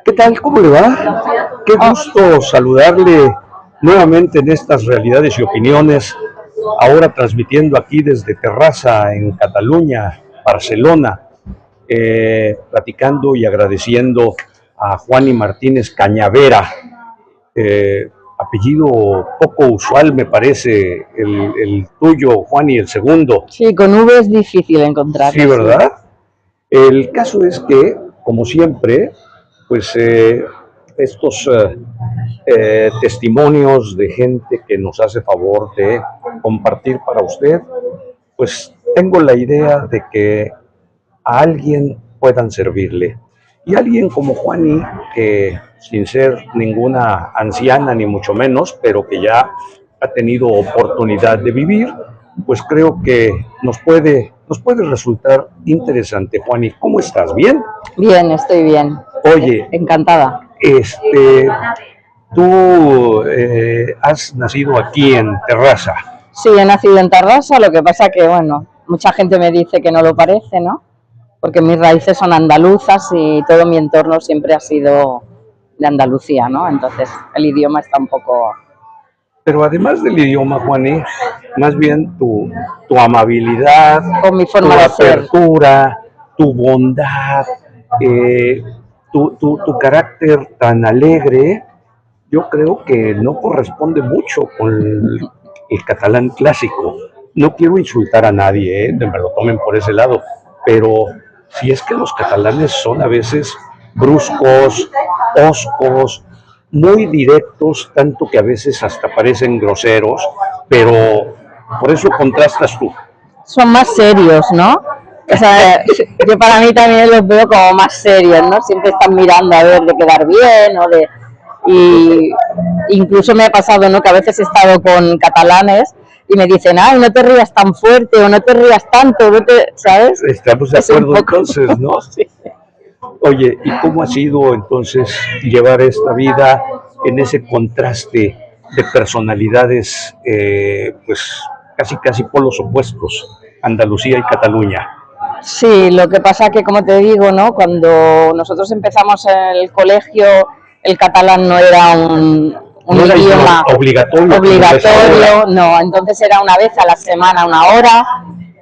¿Qué tal? ¿Cómo le va? Qué gusto saludarle nuevamente en estas realidades y opiniones, ahora transmitiendo aquí desde Terrassa, en Cataluña, Barcelona, platicando y agradeciendo a Juani Martínez Cañavera, apellido poco usual me parece, el tuyo, Juani, el segundo. Sí, con V es difícil encontrarlo. Sí, ¿verdad? El caso es que, como siempre, pues estos testimonios de gente que nos hace favor de compartir para usted, pues tengo la idea de que a alguien puedan servirle. Y alguien como Juani, que sin ser ninguna anciana ni mucho menos, pero que ya ha tenido oportunidad de vivir, pues creo que nos puede resultar interesante. Juani, ¿cómo estás? ¿Bien? Bien, estoy bien. Oye, encantada. Tú has nacido aquí en Terrassa. Sí, he nacido en Terrassa, lo que pasa que, bueno, mucha gente me dice que no lo parece, ¿no? Porque mis raíces son andaluzas y todo mi entorno siempre ha sido de Andalucía, ¿no? Entonces el idioma está un poco... Pero además del idioma, Juani, más bien tu amabilidad, con mi forma tu de apertura, tu bondad, tu carácter tan alegre, yo creo que no corresponde mucho con el catalán clásico. No quiero insultar a nadie, me lo tomen por ese lado, pero si es que los catalanes son a veces bruscos, hoscos, muy directos, tanto que a veces hasta parecen groseros, pero por eso contrastas tú. Son más serios, ¿no? O sea, yo para mí también los veo como más serios, ¿no? Siempre están mirando a ver de quedar bien o de... Y incluso me ha pasado, ¿no? Que a veces he estado con catalanes y me dicen, ay, no te rías tan fuerte o no te rías tanto, no te... ¿sabes? Estamos de acuerdo entonces, ¿no? Sí. Oye, ¿y cómo ha sido entonces llevar esta vida en ese contraste de personalidades, pues casi polos opuestos, Andalucía y Cataluña? Sí, lo que pasa que, como te digo, ¿no? Cuando nosotros empezamos en el colegio, el catalán no era un idioma obligatorio, no, entonces era una vez a la semana, una hora,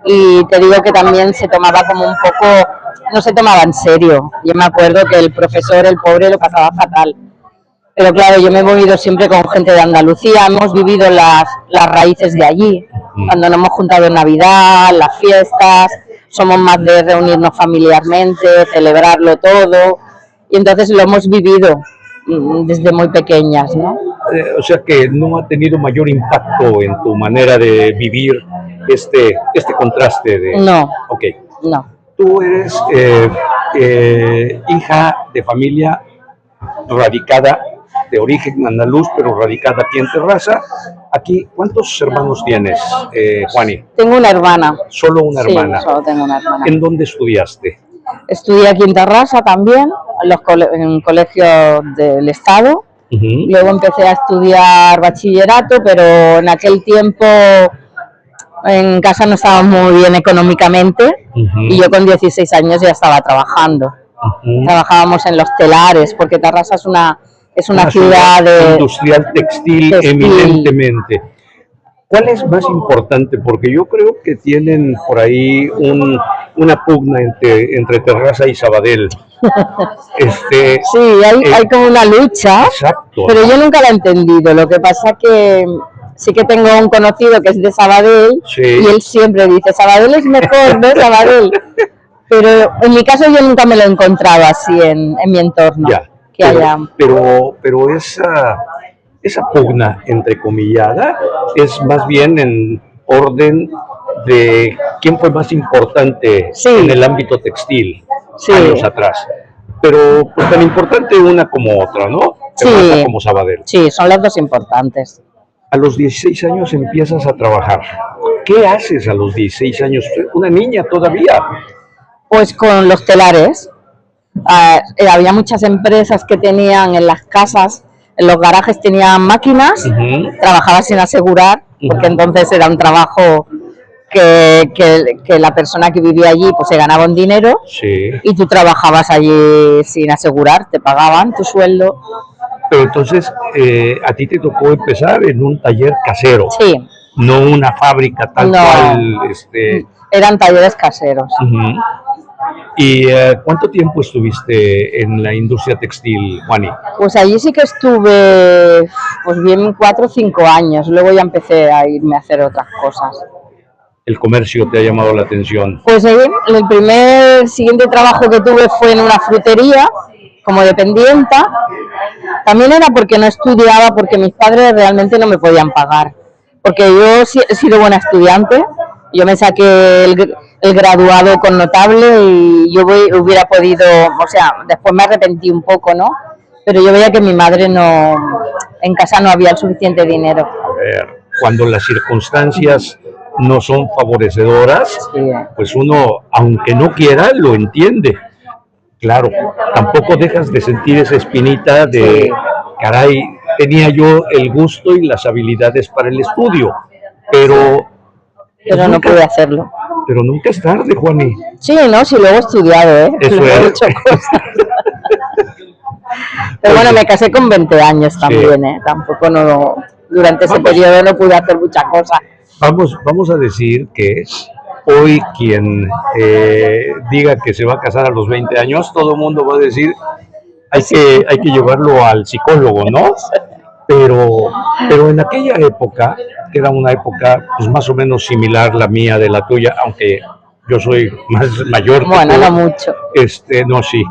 y te digo que también se tomaba como un poco, no se tomaba en serio. Yo me acuerdo que el profesor, el pobre, lo pasaba fatal. Pero claro, yo me he movido siempre con gente de Andalucía, hemos vivido las raíces de allí, cuando nos hemos juntado en Navidad, las fiestas, somos más de reunirnos familiarmente, celebrarlo todo, y entonces lo hemos vivido desde muy pequeñas, ¿no? O sea que no ha tenido mayor impacto en tu manera de vivir este contraste de... No, okay. No. Tú eres hija de familia radicada, de origen andaluz, pero radicada aquí en Terrassa. Aquí, ¿cuántos hermanos tienes, Juani? Tengo una hermana. ¿Solo una hermana? Sí, solo tengo una hermana. ¿En dónde estudiaste? Estudié aquí en Terrassa también, en colegios del Estado. Luego empecé a estudiar bachillerato, pero en aquel tiempo en casa no estábamos muy bien económicamente y yo con 16 años ya estaba trabajando. Trabajábamos en los telares, porque Terrassa es una ciudad industrial textil eminentemente. ¿Cuál es más importante? Porque yo creo que tienen por ahí una pugna entre Terrassa y Sabadell. Sí, hay como una lucha. Exacto. Pero yo nunca la he entendido. Lo que pasa que sí que tengo un conocido que es de Sabadell, sí, y él siempre dice, Sabadell es mejor, ¿no? Sabadell. Pero en mi caso yo nunca me lo he encontrado así en mi entorno. Ya, pero esa pugna entrecomillada es más bien en orden de quién fue más importante, sí, en el ámbito textil, sí, años atrás. Pero pues tan importante una como otra, ¿no? Sí, como Sabadell. Sí, son las dos importantes. A los 16 años empiezas a trabajar. ¿Qué haces a los 16 años? Una niña todavía. Pues con los telares. Había muchas empresas que tenían en las casas, en los garajes tenían máquinas, trabajaba sin asegurar, porque entonces era un trabajo que la persona que vivía allí pues se ganaba un dinero Sí. y tú trabajabas allí sin asegurar, te pagaban tu sueldo. Pero entonces a ti te tocó empezar en un taller casero, Sí, no una fábrica tal No. cual. eran talleres caseros. Ujú. ¿Y cuánto tiempo estuviste en la industria textil, Juani? Pues allí sí que estuve, pues bien 4 o 5 años, luego ya empecé a irme a hacer otras cosas. ¿El comercio te ha llamado la atención? Pues ahí, el primer siguiente trabajo que tuve fue en una frutería, como dependienta. También era porque no estudiaba, porque mis padres realmente no me podían pagar. Porque yo he sido buena estudiante, yo me saqué el graduado con notable y yo hubiera podido, o sea, después me arrepentí un poco, ¿no? Pero yo veía que mi madre no, en casa no había el suficiente dinero. A ver, cuando las circunstancias no son favorecedoras, Sí. pues uno, aunque no quiera, lo entiende. Claro, tampoco dejas de sentir esa espinita de, Sí. caray, tenía yo el gusto y las habilidades para el estudio, pero Pero no pude hacerlo. Pero nunca es tarde, Juani. Sí, no, sí, luego he estudiado, ¿eh? Eso Luego he es. hecho cosas. Pero bueno, me casé con 20 años también, ¿eh? Tampoco no, durante ese periodo no pude hacer muchas cosas. Vamos a decir que hoy quien diga que se va a casar a los 20 años, todo el mundo va a decir, hay que llevarlo al psicólogo, ¿no? Pero en aquella época, que era una época pues más o menos similar la mía de la tuya, aunque yo soy más mayor que Bueno, tú, no mucho. no, sí.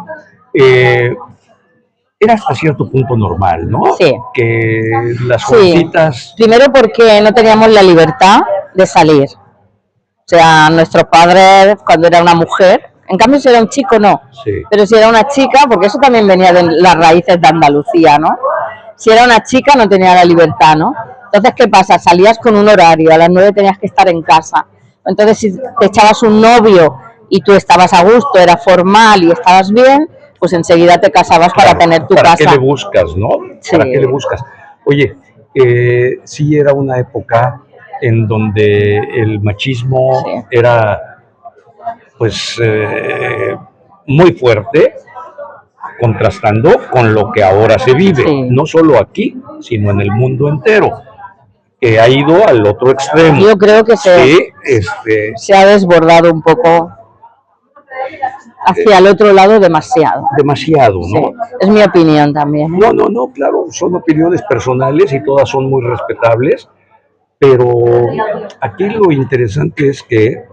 Era hasta cierto punto normal, ¿no? Sí. Que las Sí. jovencitas... Primero porque no teníamos la libertad de salir. O sea, nuestros padres, cuando era una mujer, en cambio si era un chico no, Sí. pero si era una chica, porque eso también venía de las raíces de Andalucía, ¿no? Si era una chica no tenía la libertad, ¿no? Entonces, ¿qué pasa? Salías con un horario, a las 9 tenías que estar en casa. Entonces, si te echabas un novio y tú estabas a gusto, era formal y estabas bien, pues enseguida te casabas para tener tu ¿Para casa. qué le buscas, no? Sí. ¿Para qué le buscas? Oye, sí era una época en donde el machismo Sí. era, pues, muy fuerte, contrastando con lo que ahora se vive, Sí. no solo aquí, sino en el mundo entero, que ha ido al otro extremo. Yo creo que Sí, se ha desbordado un poco hacia el otro lado demasiado. demasiado, ¿no? Sí, es mi opinión también. No, claro, son opiniones personales y todas son muy respetables, pero aquí lo interesante es que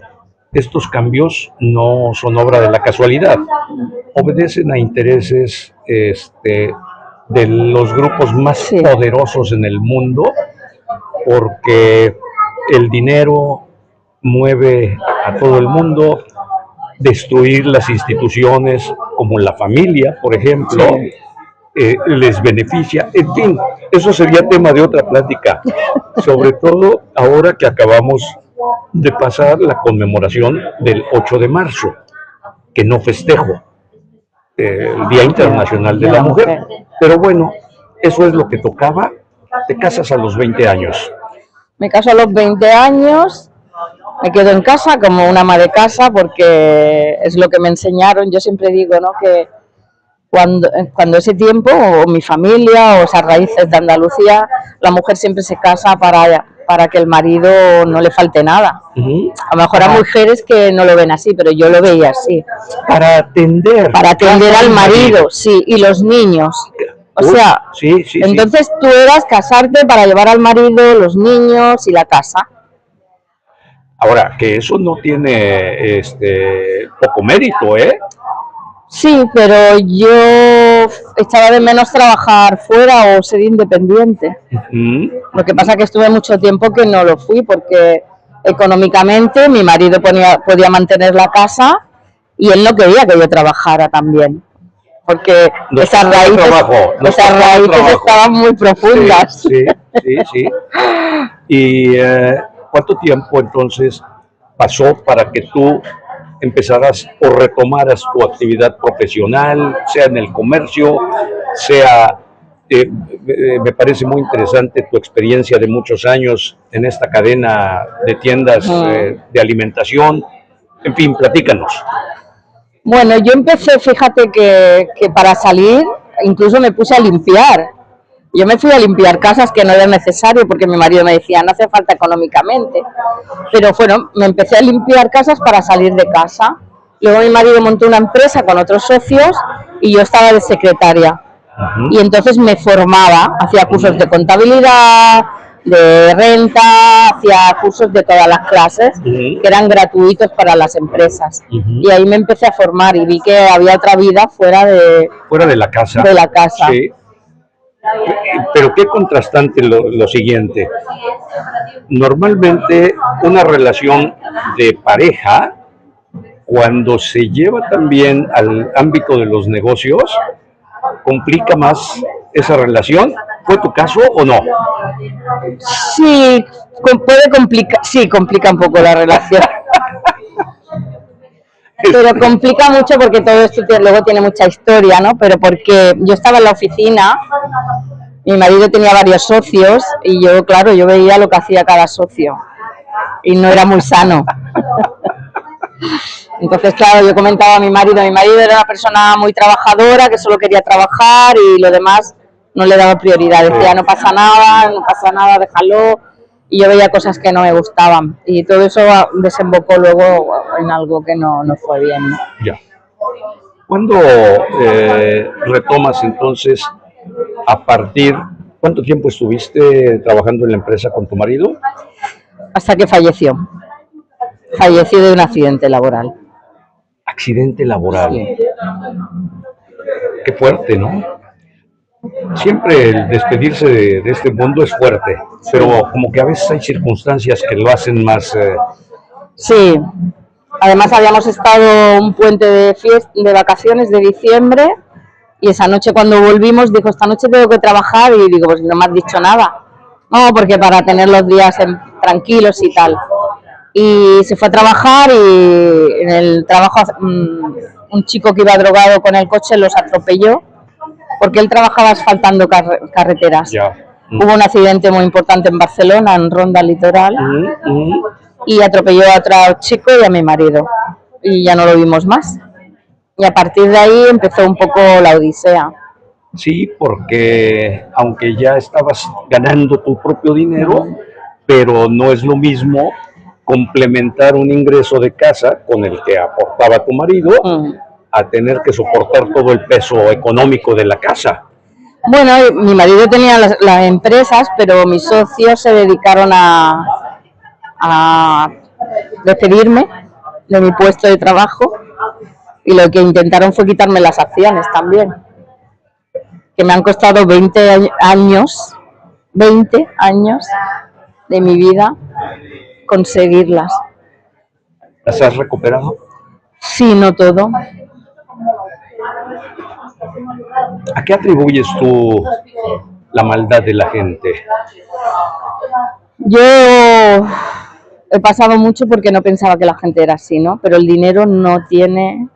estos cambios no son obra de la casualidad, obedecen a intereses de los grupos más Sí. poderosos en el mundo, porque el dinero mueve a todo el mundo, destruir las instituciones como la familia, por ejemplo, les beneficia. En fin, eso sería tema de otra plática, sobre todo ahora que acabamos de pasar la conmemoración del 8 de marzo, que no festejo, el Día Internacional de la Mujer. Pero bueno, eso es lo que tocaba. Te casas a los 20 años. Me caso a los 20 años, me quedo en casa como una ama de casa porque es lo que me enseñaron. Yo siempre digo, ¿no?, que cuando ese tiempo, o mi familia, o esas raíces de Andalucía, la mujer siempre se casa para que el marido no le falte nada. A lo mejor hay mujeres que no lo ven así, pero yo lo veía así. Para atender al marido, sí, y los niños. O sea, sí, entonces tú eras casarte para llevar al marido, los niños y la casa. Ahora, que eso no tiene poco mérito, ¿eh? Sí, pero yo echaba de menos trabajar fuera o ser independiente. Lo que pasa es que estuve mucho tiempo que no lo fui porque económicamente mi marido podía mantener la casa y él no quería que yo trabajara también. Porque esas raíces estaban muy profundas. Sí. ¿Y cuánto tiempo entonces pasó para que tú empezaras o retomaras tu actividad profesional, sea en el comercio, sea Me parece muy interesante tu experiencia de muchos años en esta cadena de tiendas de alimentación. En fin, platícanos. Bueno, yo empecé, fíjate que para salir incluso me puse a limpiar. Yo me fui a limpiar casas que no era necesario porque mi marido me decía, no hace falta económicamente. Pero bueno, me empecé a limpiar casas para salir de casa. Luego mi marido montó una empresa con otros socios y yo estaba de secretaria. Y entonces me formaba, hacía cursos de contabilidad, de renta, hacía cursos de todas las clases que eran gratuitos para las empresas. Y ahí me empecé a formar y vi que había otra vida fuera de la casa. De la casa. Sí. Pero qué contrastante lo siguiente. Normalmente una relación de pareja, cuando se lleva también al ámbito de los negocios, complica más esa relación. ¿Fue tu caso o no? Sí, puede complicar, sí, complica un poco la relación. Pero complica mucho porque todo esto luego tiene mucha historia, ¿no? Pero porque yo estaba en la oficina, mi marido tenía varios socios y yo, claro, yo veía lo que hacía cada socio y no era muy sano. Entonces, claro, yo comentaba a mi marido era una persona muy trabajadora, que solo quería trabajar y lo demás no le daba prioridad. Decía, no pasa nada, déjalo. Y yo veía cosas que no me gustaban. Y todo eso desembocó luego en algo que no fue bien, ¿no? Ya. ¿Cuándo retomas entonces cuánto tiempo estuviste trabajando en la empresa con tu marido? Hasta que falleció. Falleció de un accidente laboral. Accidente laboral. Sí. Qué fuerte, ¿no? Siempre el despedirse de este mundo es fuerte, pero como que a veces hay circunstancias que lo hacen más... Sí, además habíamos estado un puente de vacaciones de diciembre y esa noche cuando volvimos dijo, esta noche tengo que trabajar y digo, pues no me has dicho nada. No, porque para tener los días tranquilos y tal. Y se fue a trabajar y en el trabajo un chico que iba drogado con el coche los atropelló porque él trabajaba asfaltando carreteras. Hubo un accidente muy importante en Barcelona, en Ronda Litoral, y atropelló a otro chico y a mi marido. Y ya no lo vimos más. Y a partir de ahí empezó un poco la odisea. Sí, porque aunque ya estabas ganando tu propio dinero, pero no es lo mismo complementar un ingreso de casa con el que aportaba tu marido a tener que soportar todo el peso económico de la casa. Bueno, mi marido tenía las empresas, pero mis socios se dedicaron a despedirme de mi puesto de trabajo y lo que intentaron fue quitarme las acciones también, que me han costado 20 años de mi vida conseguirlas. ¿Las has recuperado? Sí, no todo. ¿A qué atribuyes tú la maldad de la gente? Yo he pasado mucho porque no pensaba que la gente era así, ¿no? Pero el dinero no tiene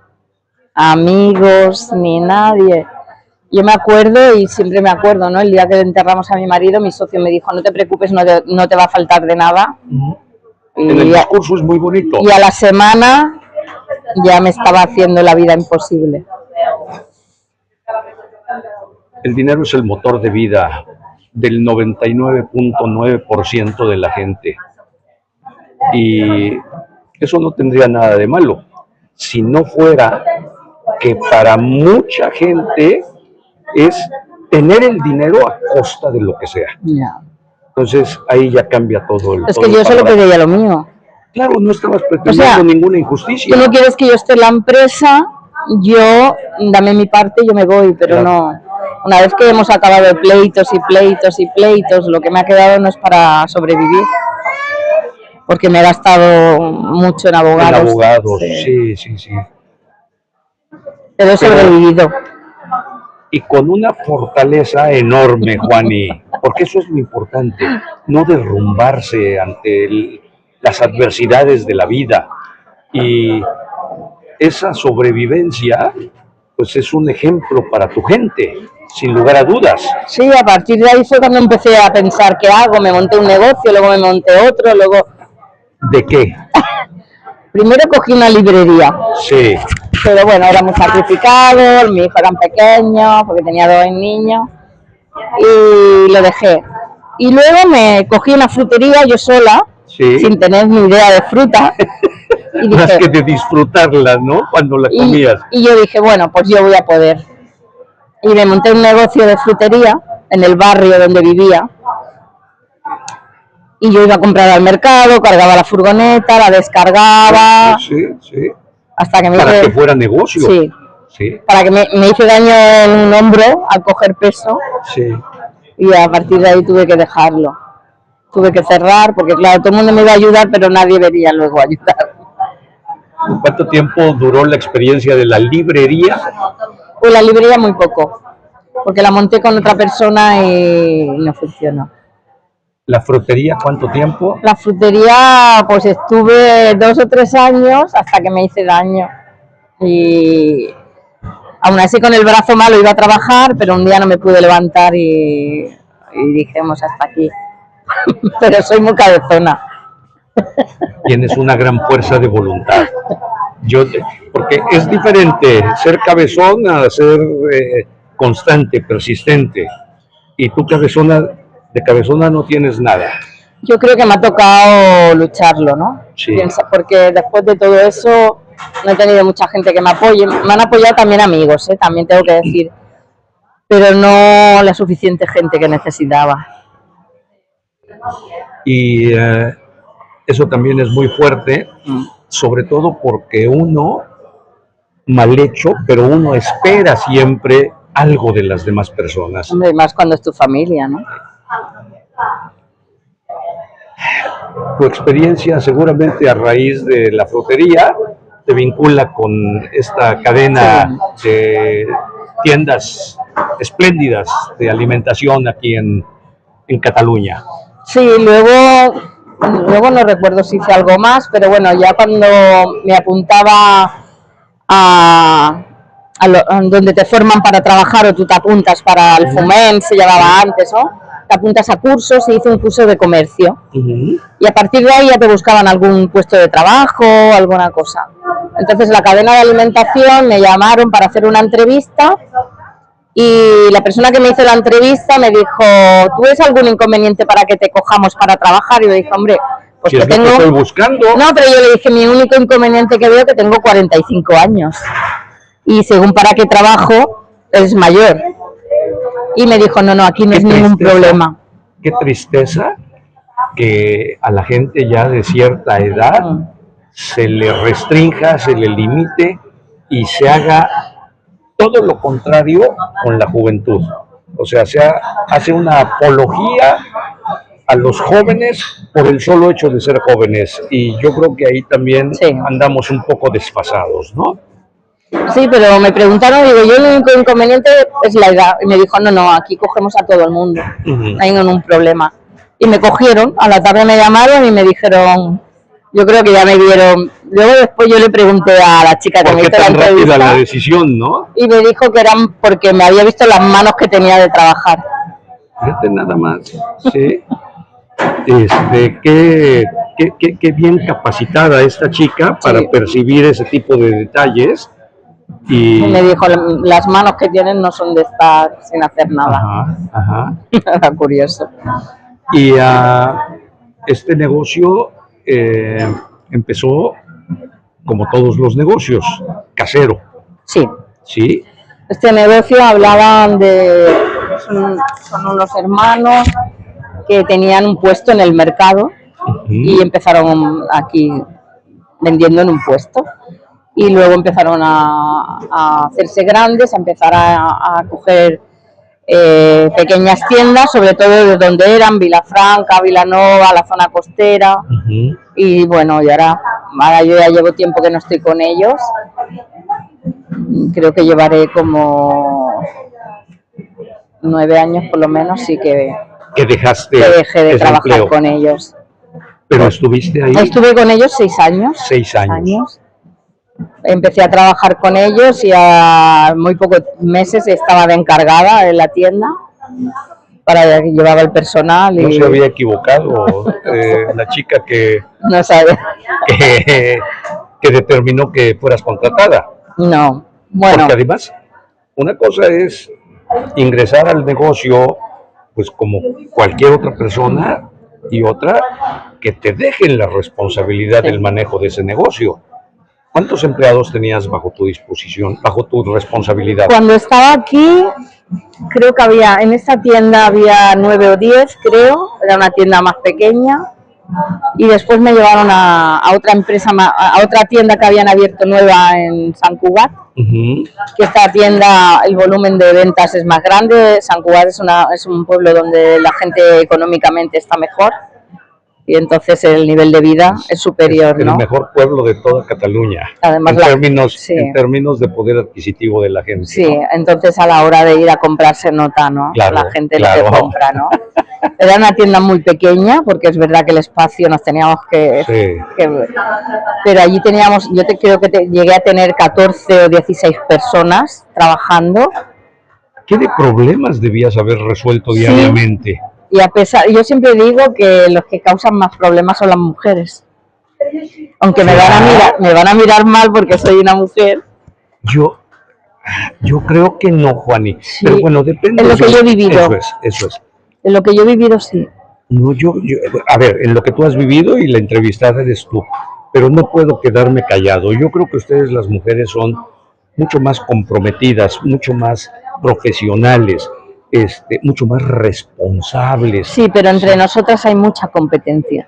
amigos ni nadie. Yo me acuerdo y siempre me acuerdo, ¿no? El día que enterramos a mi marido, mi socio me dijo, no te preocupes, no te va a faltar de nada. El discurso es muy bonito. Y a la semana ya me estaba haciendo la vida imposible. El dinero es el motor de vida del 99.9% de la gente. Y eso no tendría nada de malo, si no fuera que para mucha gente es tener el dinero a costa de lo que sea. Yeah. Entonces ahí ya cambia todo el... Es que yo solo quería lo mío. Claro, no estabas pretendiendo ninguna injusticia. Tú no quieres que yo esté en la empresa, dame mi parte, yo me voy, pero no. Una vez que hemos acabado de pleitos, lo que me ha quedado no es para sobrevivir. Porque me he gastado mucho en abogados. En abogados, sí. Pero he sobrevivido. Y con una fortaleza enorme, Juani, porque eso es lo importante, no derrumbarse ante las adversidades de la vida. Y esa sobrevivencia, pues es un ejemplo para tu gente. sin lugar a dudas. Sí, a partir de ahí fue cuando empecé a pensar qué hago, me monté un negocio, luego me monté otro, luego... ¿De qué? Primero cogí una librería. Sí. Pero bueno, era muy sacrificado, mis hijos eran pequeños, porque tenía 2 niños, y lo dejé. Y luego me cogí una frutería yo sola, sí, sin tener ni idea de fruta. Y dije, más que de disfrutarla, ¿no? Cuando la comías. Y yo dije, bueno, pues yo voy a poder. Y me monté un negocio de frutería en el barrio donde vivía. Y yo iba a comprar al mercado, cargaba la furgoneta, la descargaba. Sí, sí. Hasta que me para que fuera negocio. Sí. Sí. Para que me hice daño en un hombro al coger peso. Sí. Y a partir de ahí tuve que dejarlo. Tuve que cerrar porque, claro, todo el mundo me iba a ayudar, pero nadie venía luego a ayudar. ¿Cuánto tiempo duró la experiencia de la librería? Pues la librería muy poco, porque la monté con otra persona y no funcionó. ¿La frutería cuánto tiempo? La frutería, pues estuve 2 o 3 años hasta que me hice daño. Y aún así con el brazo malo iba a trabajar, pero un día no me pude levantar y dijimos hasta aquí. Pero soy muy cabezona. Tienes una gran fuerza de voluntad. Porque es diferente ser cabezón a ser constante, persistente. Y tú de cabezona no tienes nada. Yo creo que me ha tocado lucharlo, ¿no? Sí. Porque después de todo eso no he tenido mucha gente que me apoye. Me han apoyado también amigos, también tengo que decir. Pero no la suficiente gente que necesitaba. Y eso también es muy fuerte, sobre todo porque uno, mal hecho, pero uno espera siempre algo de las demás personas. Hombre, más cuando es tu familia, ¿no? Tu experiencia seguramente a raíz de la frutería te vincula con esta cadena de tiendas espléndidas de alimentación aquí en Cataluña. Sí, luego no recuerdo si hice algo más, pero bueno, ya cuando me apuntaba donde te forman para trabajar o tú te apuntas para el FOMEN, se llamaba antes, ¿no? Te apuntas a cursos y hice un curso de comercio. Y a partir de ahí ya te buscaban algún puesto de trabajo, alguna cosa. Entonces la cadena de alimentación me llamaron para hacer una entrevista y la persona que me hizo la entrevista me dijo, ¿tú ves algún inconveniente para que te cojamos para trabajar? Y yo dije, hombre, pues si que es tengo... Lo que estoy buscando. No, pero yo le dije, mi único inconveniente que veo es que tengo 45 años. Y según para qué trabajo, es mayor. Y me dijo, no, aquí no es ningún problema. Qué tristeza que a la gente ya de cierta edad se le restrinja, se le limite y se haga todo lo contrario con la juventud. O sea, se hace una apología a los jóvenes por el solo hecho de ser jóvenes. Y yo creo que ahí también andamos un poco desfasados, ¿no? Sí, pero me preguntaron, digo, yo el único inconveniente es la edad. Y me dijo, no, aquí cogemos a todo el mundo, no hay ningún problema. Y me cogieron, a la tarde me llamaron y me dijeron, yo creo que ya me vieron. Luego después yo le pregunté a la chica que me hizo la entrevista. ¿Por qué tan rápida la decisión, no? Y me dijo que eran porque me había visto las manos que tenía de trabajar. Fíjate nada más, sí. Qué bien capacitada esta chica para percibir ese tipo de detalles. Y me dijo, las manos que tienen no son de estar sin hacer nada. Ajá. Era curioso. Y este negocio empezó, como todos los negocios, casero. Sí. Sí. Este negocio hablaban de... Son unos hermanos que tenían un puesto en el mercado y empezaron aquí vendiendo en un puesto. Y luego empezaron a hacerse grandes, a empezar a coger pequeñas tiendas, sobre todo de donde eran, Vilafranca, Vilanova, la zona costera. Y bueno, y ahora yo ya llevo tiempo que no estoy con ellos. Creo que llevaré como 9 años por lo menos, sí que dejé de trabajar con ellos. ¿Pero estuviste ahí? Estuve con ellos 6 años. 6 años. empecé a trabajar con ellos y a muy pocos meses estaba de encargada en la tienda para que llevaba el personal. ¿No se había equivocado la chica no sabe. que determinó que fueras contratada? No, bueno. Porque además, una cosa es ingresar al negocio pues como cualquier otra persona, y otra que te dejen la responsabilidad del manejo de ese negocio. ¿Cuántos empleados tenías bajo tu disposición, bajo tu responsabilidad? Cuando estaba aquí, creo que en esta tienda había 9 o 10, creo, era una tienda más pequeña, y después me llevaron a otra empresa, a otra tienda que habían abierto nueva en Sant Cugat, que esta tienda, el volumen de ventas es más grande. Sant Cugat es un pueblo donde la gente económicamente está mejor, y entonces el nivel de vida es superior, es ¿no? El mejor pueblo de toda Cataluña, además en términos de poder adquisitivo de la gente. Sí, ¿no? entonces a la hora de ir a comprar se nota, ¿no? Claro, la gente lo que compra, ¿no? Era una tienda muy pequeña, porque es verdad que el espacio nos teníamos que pero allí teníamos, creo que llegué a tener 14 o 16 personas trabajando. ¿Qué de problemas debías haber resuelto diariamente? Y yo siempre digo que los que causan más problemas son las mujeres. Aunque me van a mirar mal porque soy una mujer. Yo creo que no, Juani. Sí, pero bueno, depende. En lo que yo he vivido. Eso es. En lo que yo he vivido, sí. No, a ver, en lo que tú has vivido y la entrevistada eres tú, pero no puedo quedarme callado. Yo creo que ustedes, las mujeres, son mucho más comprometidas, mucho más profesionales, mucho más responsables. Sí, pero entre nosotras hay mucha competencia.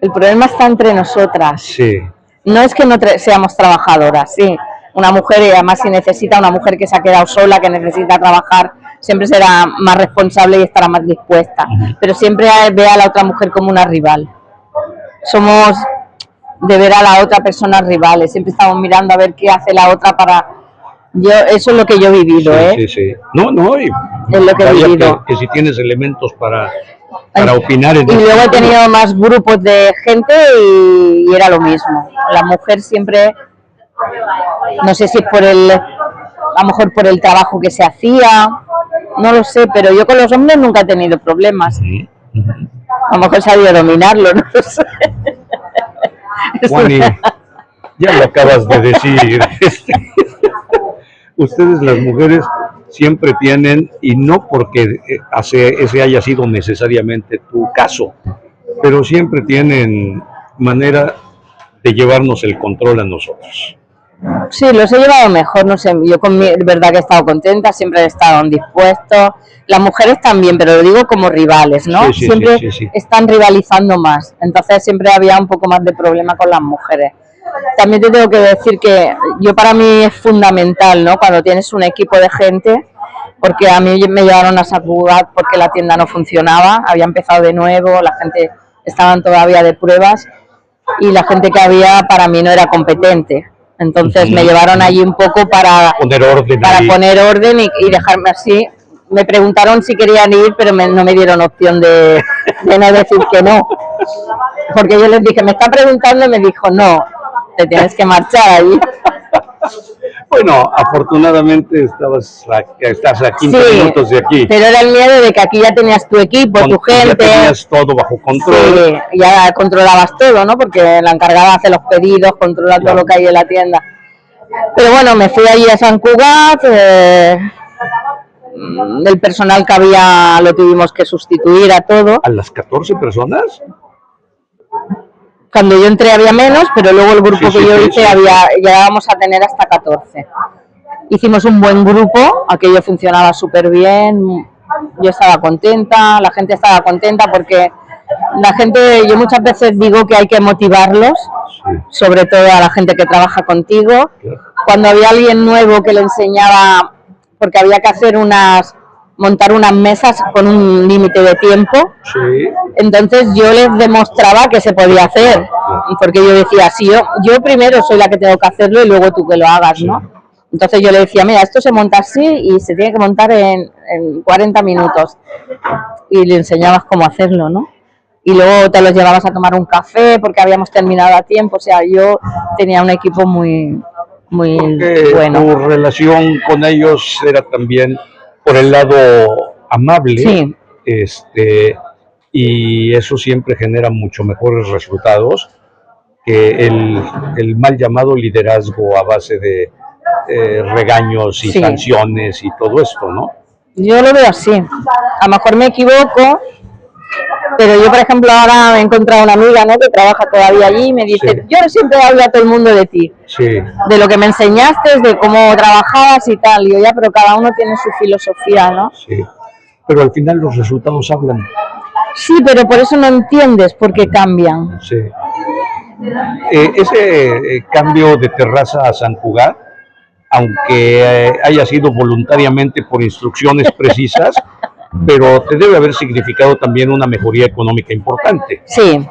El problema está entre nosotras. Sí. No es que no seamos trabajadoras, sí. Una mujer, y además si necesita una mujer que se ha quedado sola, que necesita trabajar, siempre será más responsable y estará más dispuesta. Pero siempre ve a la otra mujer como una rival. Somos de ver a la otra persona rivales. Siempre estamos mirando a ver qué hace la otra para... eso es lo que yo he vivido, Sí, sí. No, es lo que he vivido. Que si tienes elementos para opinar. Y luego he tenido más grupos de gente y era lo mismo. La mujer siempre, no sé si a lo mejor por el trabajo que se hacía, no lo sé, pero yo con los hombres nunca he tenido problemas. A lo mejor he sabido dominarlo, no lo sé. Juani, ya lo acabas de decir. Ustedes, las mujeres, siempre tienen, y no porque ese haya sido necesariamente tu caso, pero siempre tienen manera de llevarnos el control a nosotros. Sí, los he llevado mejor, no sé, yo de verdad que he estado contenta, siempre he estado dispuestos, las mujeres también, pero lo digo como rivales, ¿no? Sí, siempre sí. Están rivalizando más, entonces siempre había un poco más de problema con las mujeres. También te tengo que decir que para mí es fundamental, ¿no? Cuando tienes un equipo de gente, porque a mí me llevaron a Sant Cugat porque la tienda no funcionaba, había empezado de nuevo, la gente estaban todavía de pruebas y la gente que había para mí no era competente. Entonces me llevaron allí un poco para poner orden y dejarme así. Me preguntaron si querían ir, pero no me dieron opción de no decir que no. Porque yo les dije, me está preguntando, y me dijo, no, te tienes que marchar allí. Bueno, afortunadamente estás a 15 minutos de aquí. Pero era el miedo de que aquí ya tenías tu equipo, tu gente. Ya tenías todo bajo control. Sí, ya controlabas todo, ¿no? Porque la encargada hace los pedidos, controla todo lo que hay en la tienda. Pero bueno, me fui allí a Sant Cugat, el personal que había lo tuvimos que sustituir a todo. ¿A las 14 personas? Cuando yo entré había menos, pero luego el grupo que yo hice llegábamos a tener hasta 14. Hicimos un buen grupo, aquello funcionaba súper bien, yo estaba contenta, la gente estaba contenta porque la gente, yo muchas veces digo que hay que motivarlos, sobre todo a la gente que trabaja contigo. Cuando había alguien nuevo que le enseñaba, porque había que hacer montar unas mesas con un límite de tiempo, entonces yo les demostraba que se podía hacer, porque yo decía, si yo primero soy la que tengo que hacerlo y luego tú que lo hagas, ¿no? Entonces yo le decía, mira, esto se monta así y se tiene que montar en 40 minutos, y le enseñabas cómo hacerlo, ¿no? y luego te los llevabas a tomar un café porque habíamos terminado a tiempo. O sea, yo tenía un equipo muy bueno. Tu relación con ellos era también por el lado amable, sí. Y eso siempre genera mucho mejores resultados que el mal llamado liderazgo a base de regaños y sanciones y todo esto, ¿no? Yo lo veo así. A lo mejor me equivoco, pero yo, por ejemplo, ahora he encontrado una amiga, ¿no?, que trabaja todavía allí y me dice, yo siempre hablo a todo el mundo de ti, de lo que me enseñaste, de cómo trabajabas y tal. Y yo, ya, pero cada uno tiene su filosofía, ¿no? Sí, pero al final los resultados hablan. Sí, pero por eso no entiendes por qué cambian. Sí. Ese cambio de Terraza a San Cugat, aunque haya sido voluntariamente por instrucciones precisas, pero te debe haber significado también una mejoría económica importante. Sí,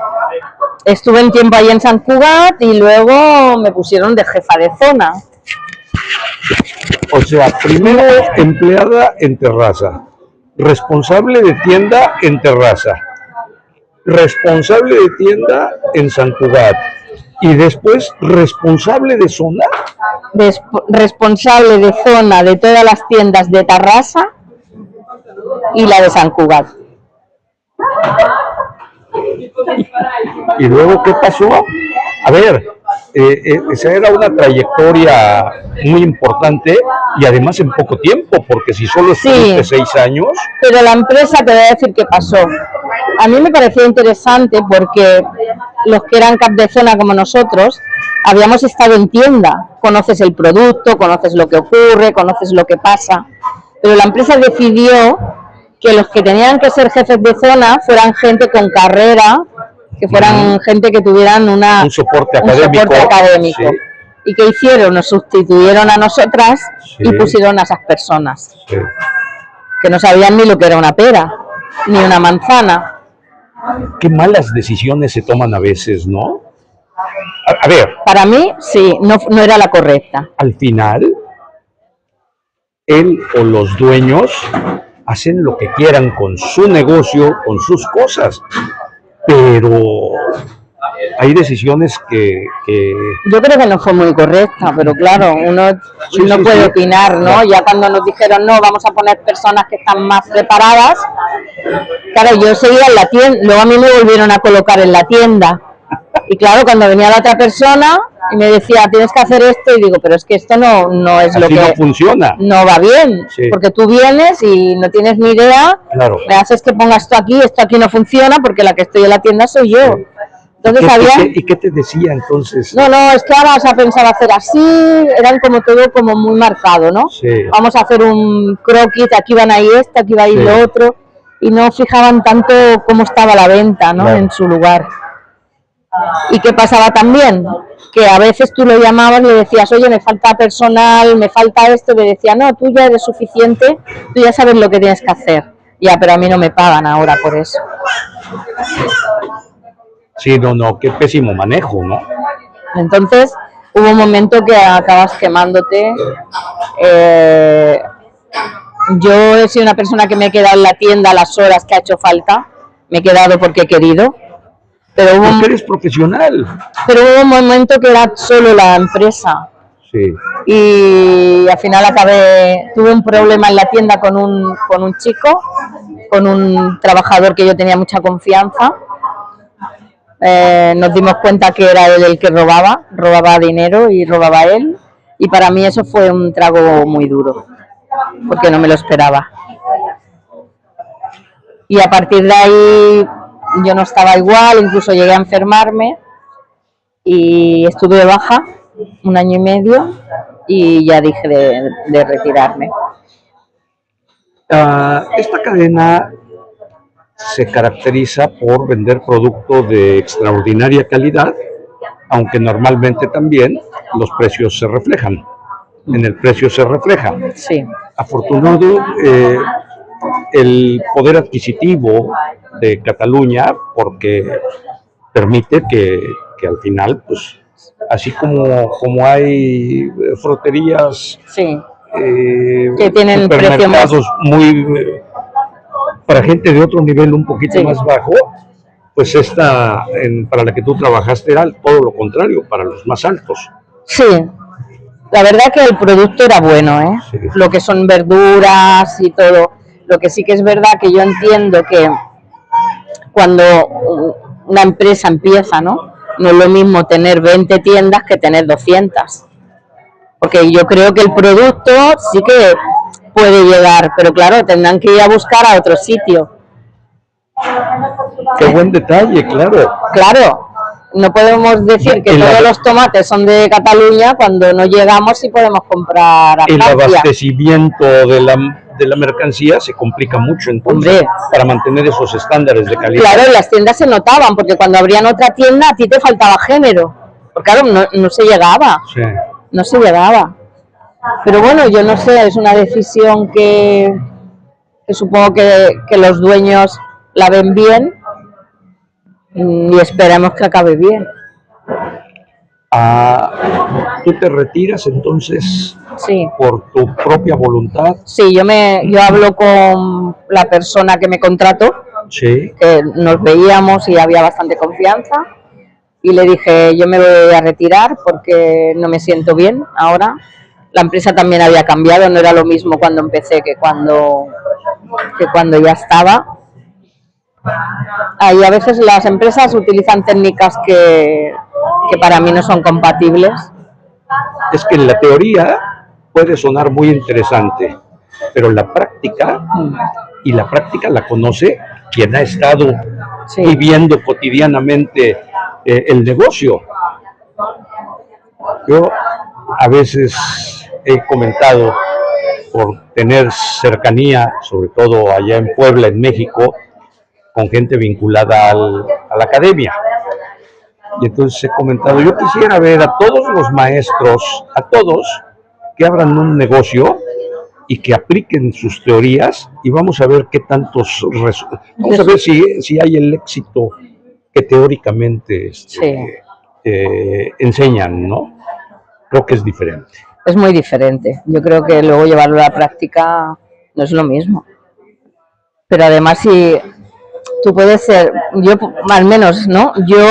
estuve un tiempo ahí en San Cugat y luego me pusieron de jefa de zona. O sea, primero empleada en Terraza, responsable de tienda en Terraza, responsable de tienda en San Cugat y después responsable de zona. Responsable de zona de todas las tiendas de Terrassa y la de San Cugat. ¿Y luego qué pasó? A ver, esa era una trayectoria muy importante y además en poco tiempo, porque si solo estuviste 6 años... Pero la empresa, te voy a decir qué pasó. A mí me pareció interesante porque los que eran cap de zona como nosotros, habíamos estado en tienda, conoces el producto, conoces lo que ocurre, conoces lo que pasa, pero la empresa decidió que los que tenían que ser jefes de zona fueran gente con carrera, que fueran gente que tuvieran un soporte académico. Sí. ¿Y qué hicieron? Nos sustituyeron a nosotras y pusieron a esas personas que no sabían ni lo que era una pera, ni una manzana. Qué malas decisiones se toman a veces, ¿no? A ver. Para mí, sí, no era la correcta. Al final, él o los dueños hacen lo que quieran con su negocio, con sus cosas, pero hay decisiones que... Yo creo que no fue muy correcta, pero claro, uno no puede opinar, ¿no? Ya cuando nos dijeron, no, vamos a poner personas que están más preparadas, claro, yo seguía en la tienda, luego a mí me volvieron a colocar en la tienda, y claro, cuando venía la otra persona y me decía, tienes que hacer esto, y digo, pero es que esto no es lo que... no funciona. No va bien, porque tú vienes y no tienes ni idea, me haces que ponga esto aquí no funciona, porque la que estoy en la tienda soy yo. Entonces, ¿Y qué te decía entonces? No, es que ahora vas a pensar hacer así, eran como todo como muy marcado, ¿no? Vamos a hacer un croquis, aquí van a ir esto, aquí va a ir lo otro, y no fijaban tanto cómo estaba la venta, ¿no? En su lugar. ¿Y qué pasaba también? Que a veces tú lo llamabas y le decías, oye, me falta personal, me falta esto, y le decía, no, tú ya eres suficiente, tú ya sabes lo que tienes que hacer. Ya, pero a mí no me pagan ahora por eso. Sí, qué pésimo manejo, ¿no? Entonces, hubo un momento que acabas quemándote. Yo he sido una persona que me he quedado en la tienda a las horas que ha hecho falta, me he quedado porque he querido. Pero porque eres profesional. Pero hubo un momento que era solo la empresa. Sí. Y al final tuve un problema en la tienda con un chico, con un trabajador que yo tenía mucha confianza. Nos dimos cuenta que era él el que robaba dinero y robaba él, y para mí eso fue un trago muy duro, porque no me lo esperaba. Y a partir de ahí yo no estaba igual, incluso llegué a enfermarme y estuve de baja 1 año y medio y ya dije de retirarme. Esta cadena se caracteriza por vender productos de extraordinaria calidad, aunque normalmente también los precios se reflejan. En el precio se refleja. Sí. Afortunado, el poder adquisitivo de Cataluña, porque permite que al final, pues, así como hay fruterías que tienen precios muy para gente de otro nivel un poquito más bajo, pues para la que tú trabajaste era todo lo contrario, para los más altos. Sí, la verdad que el producto era bueno, ¿eh? Sí. Lo que son verduras y todo. Lo que sí que es verdad que yo entiendo que cuando una empresa empieza, ¿no? No es lo mismo tener 20 tiendas que tener 200. Porque yo creo que el producto sí que puede llegar, pero claro, tendrán que ir a buscar a otro sitio. Qué buen detalle, claro. Claro, no podemos decir que todos los tomates son de Cataluña cuando no llegamos y podemos comprar a Francia. El abastecimiento de la mercancía se complica mucho, entonces, para mantener esos estándares de calidad. Claro, las tiendas se notaban, porque cuando abrían otra tienda a ti te faltaba género. Porque claro, no se llegaba. Sí. No se llegaba. Pero bueno, yo no sé, es una decisión que supongo que los dueños la ven bien y esperamos que acabe bien. ¿Tú te retiras entonces sí. por tu propia voluntad? Sí, yo hablo con la persona que me contrató, sí. Que nos veíamos y había bastante confianza, y le dije, yo me voy a retirar porque no me siento bien ahora. La empresa también había cambiado, no era lo mismo cuando empecé que cuando ya estaba. Ahí a veces las empresas utilizan técnicas que para mí no son compatibles. Es que en la teoría puede sonar muy interesante, pero la práctica, y la práctica la conoce quien ha estado viviendo cotidianamente el negocio. Yo a veces he comentado, por tener cercanía, sobre todo allá en Puebla, en México, con gente vinculada a la academia. Y entonces he comentado, yo quisiera ver a todos los maestros, a todos, que abran un negocio y que apliquen sus teorías, y vamos a ver qué tantos, vamos a ver si hay el éxito que teóricamente enseñan, ¿no? Creo que es diferente. Es muy diferente. Yo creo que luego llevarlo a la práctica no es lo mismo. Pero además, si tú puedes ser, yo al menos, ¿no? Yo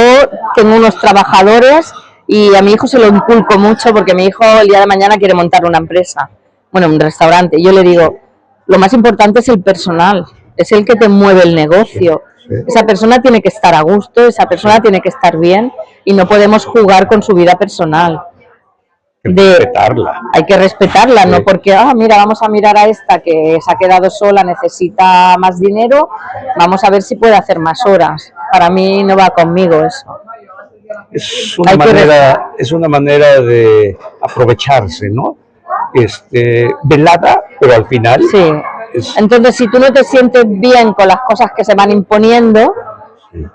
tengo unos trabajadores y a mi hijo se lo inculco mucho porque mi hijo el día de mañana quiere montar una empresa, bueno, un restaurante. Yo le digo, lo más importante es el personal, es el que te mueve el negocio. Esa persona tiene que estar a gusto, esa persona tiene que estar bien y no podemos jugar con su vida personal. Hay que respetarla, no porque, mira, vamos a mirar a esta que se ha quedado sola, necesita más dinero, vamos a ver si puede hacer más horas. Para mí no va conmigo eso. Es una manera de aprovecharse, ¿no? Velada, pero al final. Sí. Entonces, si tú no te sientes bien con las cosas que se van imponiendo,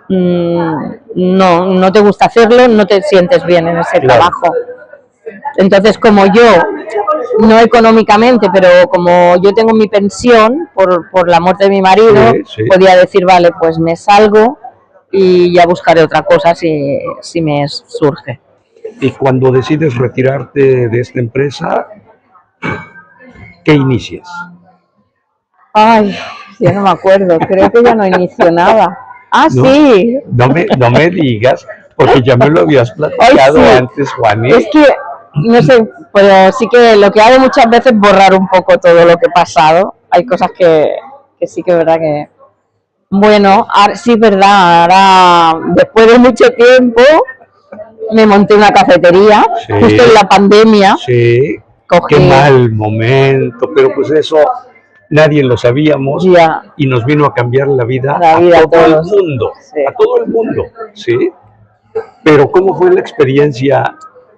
no te gusta hacerlo, no te sientes bien en ese trabajo. Entonces, como yo, no económicamente, pero como yo tengo mi pensión por la muerte de mi marido, podía decir, vale, pues me salgo y ya buscaré otra cosa si me surge. Y cuando decides retirarte de esta empresa, ¿qué inicias? Ay, ya no me acuerdo, creo que ya no inicio nada. Sí. No me digas, porque ya me lo habías platicado antes, Juani. Es que no sé, pero sí que lo que hago muchas veces es borrar un poco todo lo que he pasado. Hay cosas que sí que es verdad que... Bueno, ahora, sí es verdad, ahora después de mucho tiempo me monté una cafetería, justo en la pandemia. Sí, qué mal momento, pero pues eso nadie lo sabíamos y nos vino a cambiar la vida a todo el mundo, a todo el mundo, ¿sí? Pero ¿cómo fue la experiencia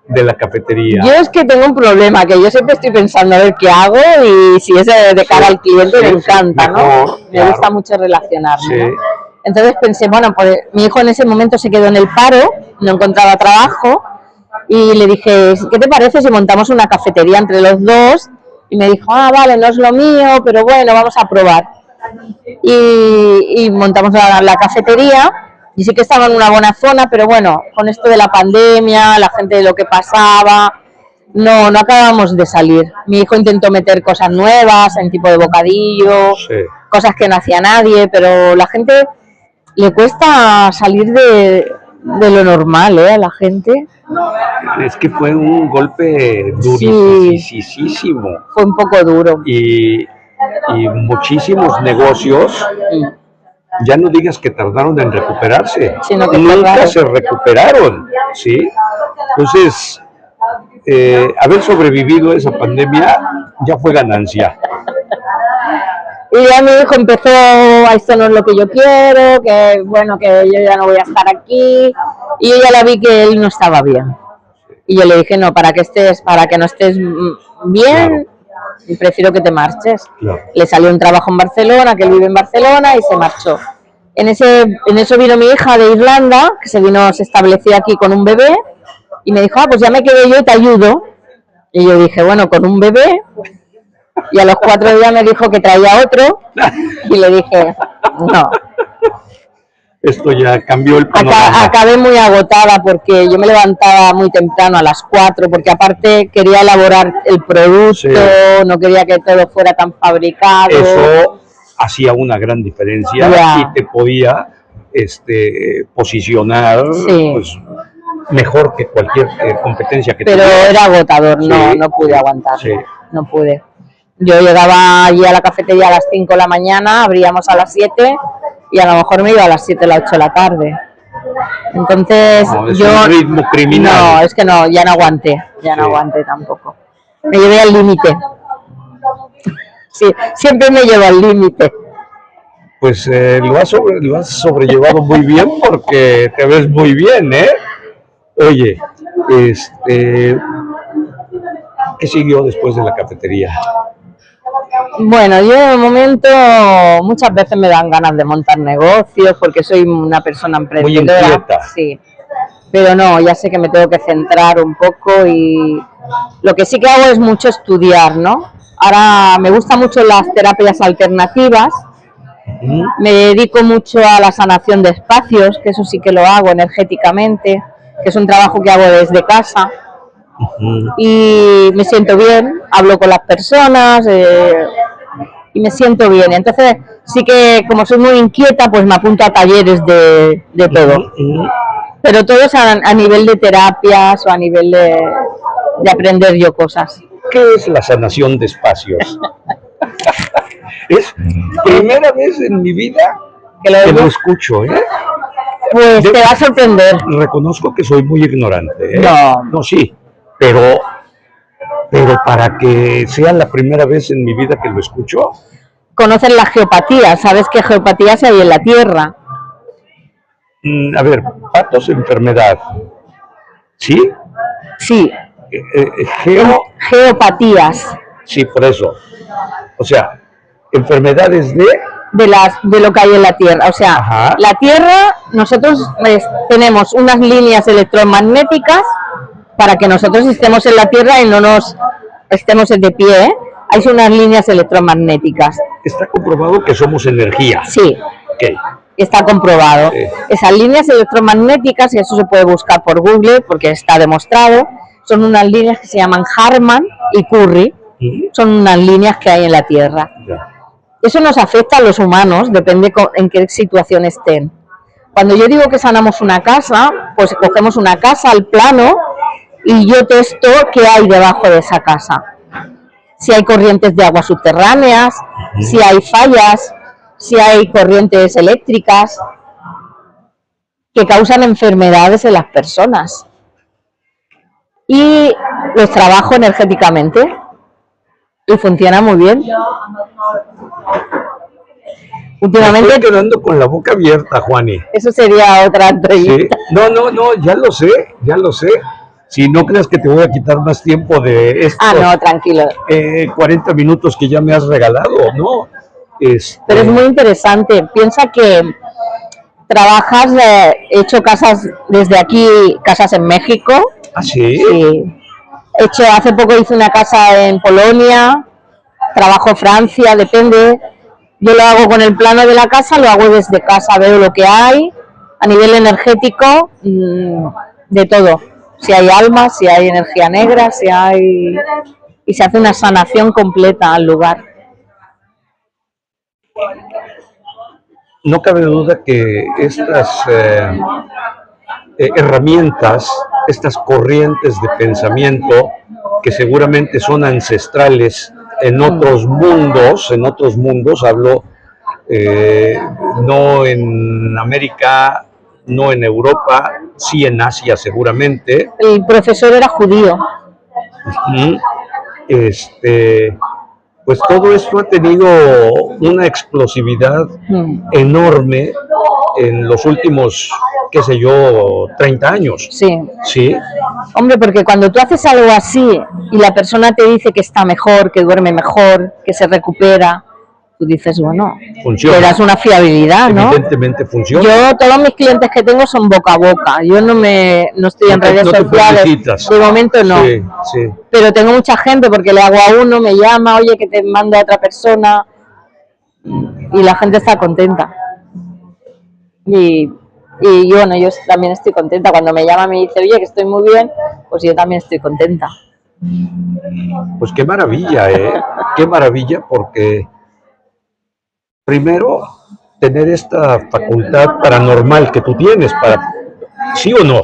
de la cafetería? Yo es que tengo un problema, que yo siempre estoy pensando a ver qué hago y si es de cara al cliente me encanta, ¿no? Me gusta mucho relacionarme, ¿no? Entonces pensé, bueno, pues mi hijo en ese momento se quedó en el paro, no encontraba trabajo y le dije, ¿qué te parece si montamos una cafetería entre los dos? Y me dijo, vale, no es lo mío, pero bueno, vamos a probar. Y montamos la cafetería. Y sí que estaba en una buena zona, pero bueno, con esto de la pandemia, la gente de lo que pasaba, no acabamos de salir. Mi hijo intentó meter cosas nuevas, en tipo de bocadillo, cosas que no hacía nadie, pero la gente Le cuesta salir de lo normal, a la gente. Es que fue un golpe Sí, durísimo. fue un poco duro. Y muchísimos negocios, ya no digas que tardaron en recuperarse, Sino que nunca se recuperaron, ¿sí? Entonces, haber sobrevivido a esa pandemia ya fue ganancia. Y ya mi hijo empezó, esto no es lo que yo quiero, que bueno, que yo ya no voy a estar aquí. Y yo ya la vi que él no estaba bien. Y yo le dije, no, para que no estés bien, claro, prefiero que te marches. Claro. Le salió un trabajo en Barcelona, que él vive en Barcelona, y se marchó. En eso vino mi hija de Irlanda, que se estableció aquí con un bebé, y me dijo, pues ya me quedé yo y te ayudo. Y yo dije, bueno, con un bebé. Y a los 4 días me dijo que traía otro, y le dije, no. Esto ya cambió el panorama. Acabé muy agotada porque yo me levantaba muy temprano a las 4, porque aparte quería elaborar el producto, sí, no quería que todo fuera tan fabricado. Eso hacía una gran diferencia, ya, y te podía posicionar, sí, pues, mejor que cualquier competencia que Pero tuviera. Era agotador, sí, no pude aguantar, sí, no pude. Yo llegaba allí a la cafetería a las 5 de la mañana, abríamos a las 7 y a lo mejor me iba a las 7 o las 8 de la tarde. Entonces no, es un ritmo criminal. No, es que no, ya no aguanté, no aguanté tampoco. Me llevé al límite. Sí, siempre me llevo al límite. Pues lo has sobrellevado muy bien porque te ves muy bien, ¿eh? Oye, ¿qué siguió después de la cafetería? Bueno, yo de momento muchas veces me dan ganas de montar negocios porque soy una persona emprendedora. Muy inquieta. Sí, pero no, ya sé que me tengo que centrar un poco y lo que sí que hago es mucho estudiar, ¿no? Ahora me gustan mucho las terapias alternativas, me dedico mucho a la sanación de espacios, que eso sí que lo hago energéticamente, que es un trabajo que hago desde casa. Y me siento bien, hablo con las personas y me siento bien. Entonces sí que como soy muy inquieta, pues me apunto a talleres de todo. Pero todo es a nivel de terapias o a nivel de aprender yo cosas. ¿Qué es la sanación de espacios? Es primera vez en mi vida que lo escucho, ¿eh? Pues te va a sorprender. Reconozco que soy muy ignorante, ¿eh? No, sí. Pero para que sea la primera vez en mi vida que lo escucho. ¿Conoces la geopatía? ¿Sabes qué geopatía se hay en la Tierra? A ver, patos, enfermedad. ¿Sí? Sí. Geopatías. Sí, por eso. O sea, enfermedades de lo que hay en la Tierra. O sea, ajá, la Tierra, nosotros tenemos unas líneas electromagnéticas para que nosotros estemos en la Tierra y no nos estemos de pie, ¿eh? Hay unas líneas electromagnéticas. ¿Está comprobado que somos energía? Sí. Okay. Está comprobado. Esas líneas electromagnéticas, y eso se puede buscar por Google porque está demostrado, son unas líneas que se llaman Harman y Curry. Son unas líneas que hay en la Tierra. Ya. Eso nos afecta a los humanos, depende en qué situación estén. Cuando yo digo que sanamos una casa, pues cogemos una casa al plano y yo testo qué hay debajo de esa casa. Si hay corrientes de agua subterráneas, si hay fallas, si hay corrientes eléctricas que causan enfermedades en las personas. Y los trabajo energéticamente y funciona muy bien. Últimamente me estoy quedando con la boca abierta, Juani. Eso sería otra entrevista. Sí. No, ya lo sé. Si no creas que te voy a quitar más tiempo de esto. No, tranquilo. 40 minutos que ya me has regalado, ¿no? Pero es muy interesante. Piensa que trabajas, he hecho casas desde aquí, casas en México. ¿Ah, sí? Sí. Hace poco hice una casa en Polonia, trabajo Francia, depende. Yo lo hago con el plano de la casa, lo hago desde casa, veo lo que hay, a nivel energético, de todo. Si hay almas, si hay energía negra, y se hace una sanación completa al lugar. no cabe duda que estas herramientas, estas corrientes de pensamiento que seguramente son ancestrales en otros mundos, hablo no en América, no en Europa, sí en Asia seguramente. El profesor era judío. Pues todo esto ha tenido una explosividad enorme en los últimos, qué sé yo, 30 años. Sí. Sí. Hombre, porque cuando tú haces algo así y la persona te dice que está mejor, que duerme mejor, que se recupera, tú dices, bueno, funciona. te das una fiabilidad, ¿no? Evidentemente funciona. Yo, todos mis clientes que tengo son boca a boca. Yo no estoy en redes sociales. De momento no. Sí, sí. Pero tengo mucha gente porque le hago a uno, me llama, oye, que te mando a otra persona. Y la gente está contenta. Y bueno, yo también estoy contenta. Cuando me llama me dice, oye, que estoy muy bien, pues yo también estoy contenta. Pues qué maravilla, qué maravilla, porque primero tener esta facultad paranormal que tú tienes, ¿sí o no?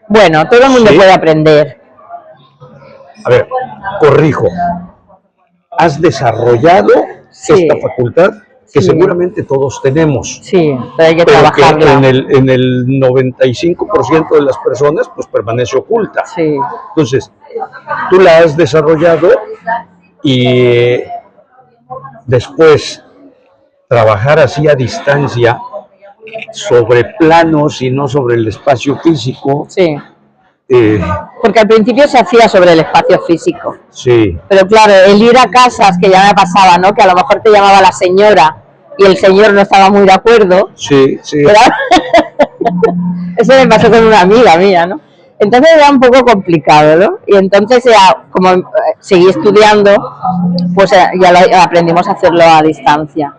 Bueno, todo el mundo puede aprender. A ver, corrijo. ¿Has desarrollado esta facultad? Que seguramente todos tenemos. Sí, pero hay que trabajarla. En el 95% de las personas pues permanece oculta. Sí. Entonces, tú la has desarrollado y después trabajar así a distancia sobre planos y no sobre el espacio físico. Sí. Porque al principio se hacía sobre el espacio físico. Sí. Pero claro, el ir a casas, que ya me pasaba, ¿no? Que a lo mejor te llamaba la señora y el señor no estaba muy de acuerdo. Sí, sí. Eso me pasó con una amiga mía, ¿no? Entonces era un poco complicado, ¿no? Y entonces ya, como seguí estudiando, pues ya aprendimos a hacerlo a distancia.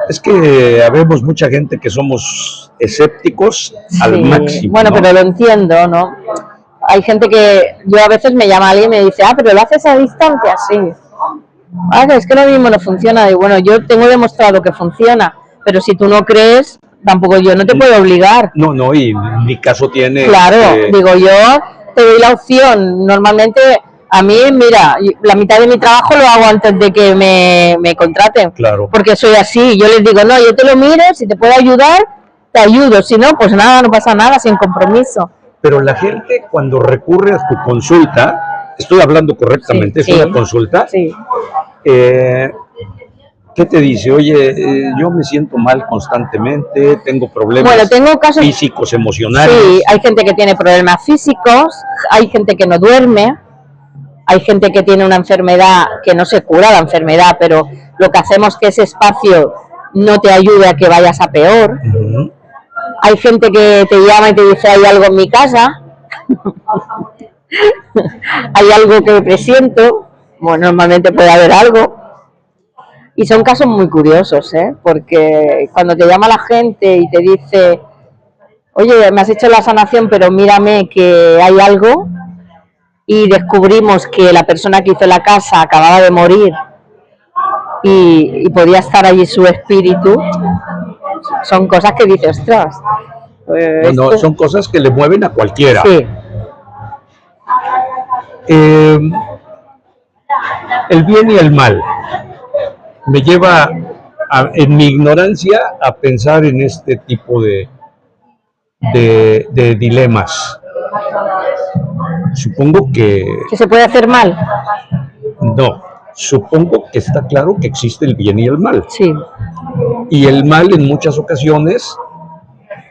Es que habemos mucha gente que somos escépticos al máximo. Bueno, ¿no? pero lo entiendo, ¿no? Hay gente que, yo a veces me llama alguien y me dice, pero ¿lo haces a distancia? Sí. Es que lo mismo no funciona. Y bueno, yo tengo demostrado que funciona, pero si tú no crees, tampoco yo no te puedo obligar. No, y mi caso tiene... Claro, digo, yo te doy la opción. Normalmente, a mí, mira, la mitad de mi trabajo lo hago antes de que me contraten. Claro. Porque soy así. Yo les digo, no, yo te lo miro, si te puedo ayudar, te ayudo. Si no, pues nada, no pasa nada, sin compromiso. Pero la gente cuando recurre a tu consulta, estoy hablando correctamente, es una consulta, ¿qué te dice? Oye, yo me siento mal constantemente, tengo problemas tengo casos físicos, emocionales. Sí, hay gente que tiene problemas físicos, hay gente que no duerme, hay gente que tiene una enfermedad que no se cura la enfermedad, pero lo que hacemos es que ese espacio no te ayude a que vayas a peor. Hay gente que te llama y te dice, hay algo en mi casa, hay algo que presiento, bueno, normalmente puede haber algo. Y son casos muy curiosos, porque cuando te llama la gente y te dice, oye, me has hecho la sanación, pero mírame que hay algo, y descubrimos que la persona que hizo la casa acababa de morir y podía estar allí su espíritu, son cosas que dices, ostras. Bueno, son cosas que le mueven a cualquiera. Sí. El bien y el mal me lleva, en mi ignorancia, a pensar en este tipo de dilemas. Supongo que... ¿Que se puede hacer mal? No, supongo que está claro que existe el bien y el mal. Sí. Y el mal en muchas ocasiones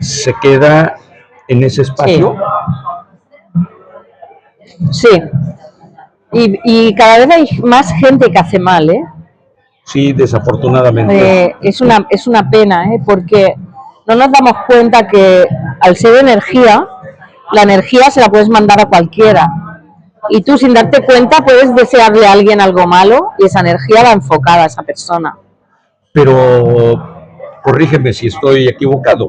se queda en ese espacio. Sí. Y cada vez hay más gente que hace mal, Sí, desafortunadamente. Es una pena, porque no nos damos cuenta que al ser energía, la energía se la puedes mandar a cualquiera. Y tú, sin darte cuenta, puedes desearle a alguien algo malo y esa energía va enfocada a esa persona. Pero, corrígeme si estoy equivocado,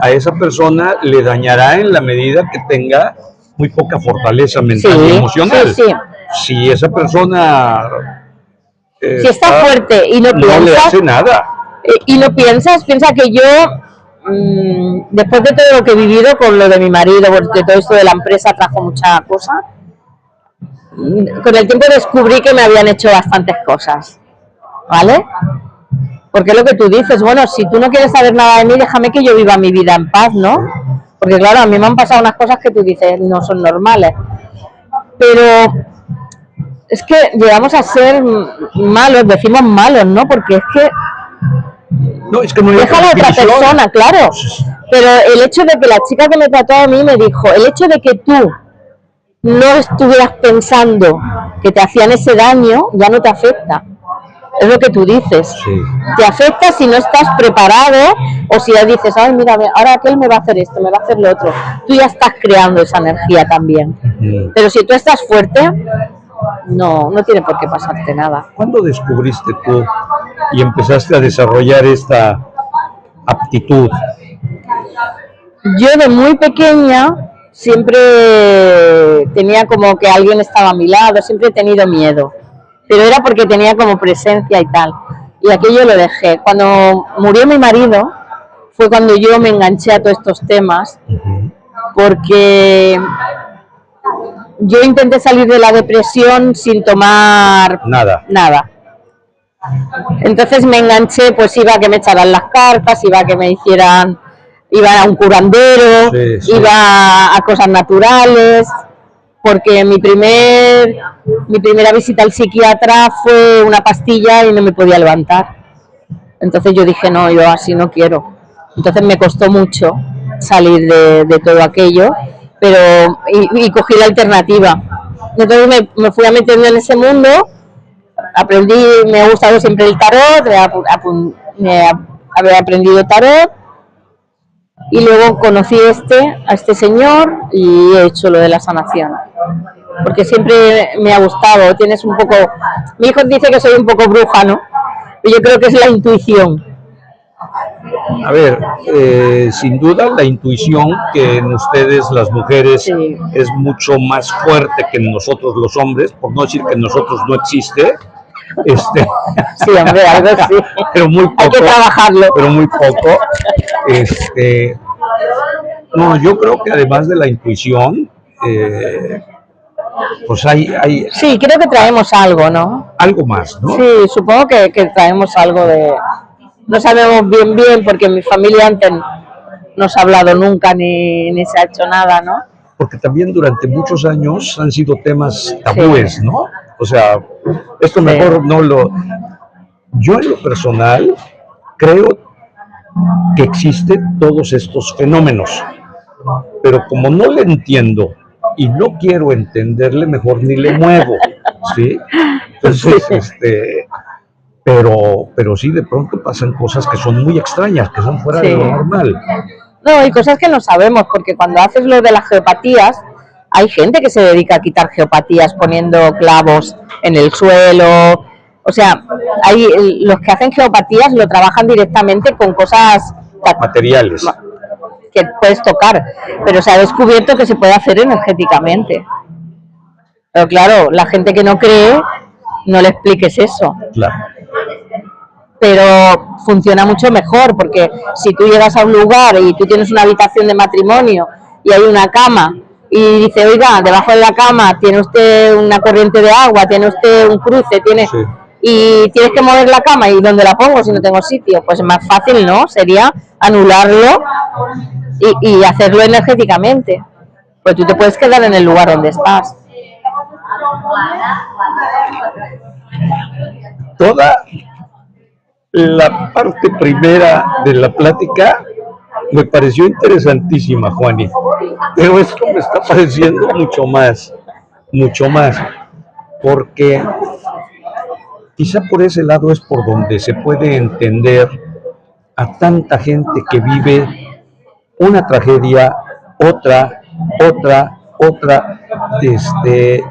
a esa persona le dañará en la medida que tenga muy poca fortaleza mental y emocional. Sí. Si esa persona... si está fuerte y no piensa, no le hace nada. Y no piensa que yo, después de todo lo que he vivido con lo de mi marido, porque todo esto de la empresa trajo mucha cosa, con el tiempo descubrí que me habían hecho bastantes cosas, ¿vale? Porque es lo que tú dices, bueno, si tú no quieres saber nada de mí, déjame que yo viva mi vida en paz, ¿no? Porque claro, a mí me han pasado unas cosas que tú dices no son normales. Pero es que llegamos a ser malos, decimos malos, ¿no? Porque es que no, es que no déjalo a otra persona, claro. Pero el hecho de que la chica que me trató a mí me dijo, el hecho de que tú no estuvieras pensando que te hacían ese daño, ya no te afecta. Es lo que tú dices. Sí. Te afecta si no estás preparado o si ya dices, ay, mira, ahora aquel me va a hacer esto, me va a hacer lo otro. Tú ya estás creando esa energía también. Pero si tú estás fuerte, no tiene por qué pasarte nada. ¿Cuándo descubriste tú y empezaste a desarrollar esta aptitud? Yo de muy pequeña siempre tenía como que alguien estaba a mi lado, siempre he tenido miedo. Pero era porque tenía como presencia y tal. Y aquello lo dejé. Cuando murió mi marido, fue cuando yo me enganché a todos estos temas, porque yo intenté salir de la depresión sin tomar nada. Entonces me enganché, pues iba a que me echaran las cartas, iba a que me hicieran, iba a un curandero, iba a cosas naturales, porque mi primera visita al psiquiatra fue una pastilla y no me podía levantar. Entonces yo dije, no, yo así no quiero. Entonces me costó mucho salir de todo aquello, pero y cogí la alternativa. Entonces me fui a metiendo en ese mundo, aprendí, me ha gustado siempre el tarot, había aprendido tarot, y luego conocí a este señor y he hecho lo de la sanación. Porque siempre me ha gustado, tienes un poco... Mi hijo dice que soy un poco bruja, ¿no? Pero yo creo que es la intuición. A ver, sin duda la intuición que en ustedes, las mujeres, es mucho más fuerte que en nosotros los hombres, por no decir que en nosotros no existe. Sí, hombre, algo sí. Pero muy poco. Hay que trabajarlo. Pero muy poco. No, yo creo que además de la intuición, pues hay... Sí, creo que traemos algo, ¿no? Algo más, ¿no? Sí, supongo que traemos algo de... No sabemos bien, porque mi familia antes no se ha hablado nunca ni se ha hecho nada, ¿no? Porque también durante muchos años han sido temas tabúes, ¿no? O sea, esto mejor no lo... Yo en lo personal creo que existen todos estos fenómenos, pero como no le entiendo y no quiero entenderle, mejor ni le muevo, ¿sí? Entonces, pero sí de pronto pasan cosas que son muy extrañas, que son fuera de lo normal. No, hay cosas que no sabemos, porque cuando haces lo de las geopatías, hay gente que se dedica a quitar geopatías poniendo clavos en el suelo. O sea, los que hacen geopatías lo trabajan directamente con cosas materiales que puedes tocar, pero se ha descubierto que se puede hacer energéticamente. Pero claro, la gente que no cree, no le expliques eso. Claro. Pero funciona mucho mejor, porque si tú llegas a un lugar y tú tienes una habitación de matrimonio y hay una cama y dice, oiga, debajo de la cama tiene usted una corriente de agua, tiene usted un cruce, y tienes que mover la cama, ¿y dónde la pongo si no tengo sitio? Pues es más fácil, ¿no? Sería anularlo y hacerlo energéticamente. Pues tú te puedes quedar en el lugar donde estás. Toda la parte primera de la plática me pareció interesantísima, Juani, pero esto me está pareciendo mucho más, porque quizá por ese lado es por donde se puede entender a tanta gente que vive una tragedia, otra,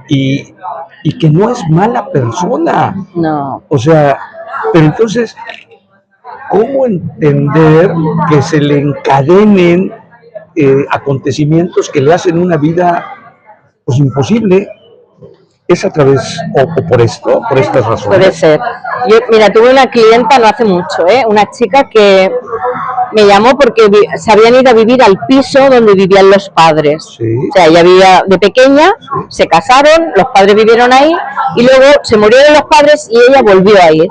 y que no es mala persona. No. O sea, pero entonces, ¿cómo entender que se le encadenen acontecimientos que le hacen una vida pues imposible? ¿Es a través, o por esto, por estas razones? Puede ser. Mira, tuve una clienta no hace mucho, una chica que me llamó porque se habían ido a vivir al piso donde vivían los padres. Sí. O sea, ella vivía de pequeña, se casaron, los padres vivieron ahí y luego se murieron los padres y ella volvió a ir.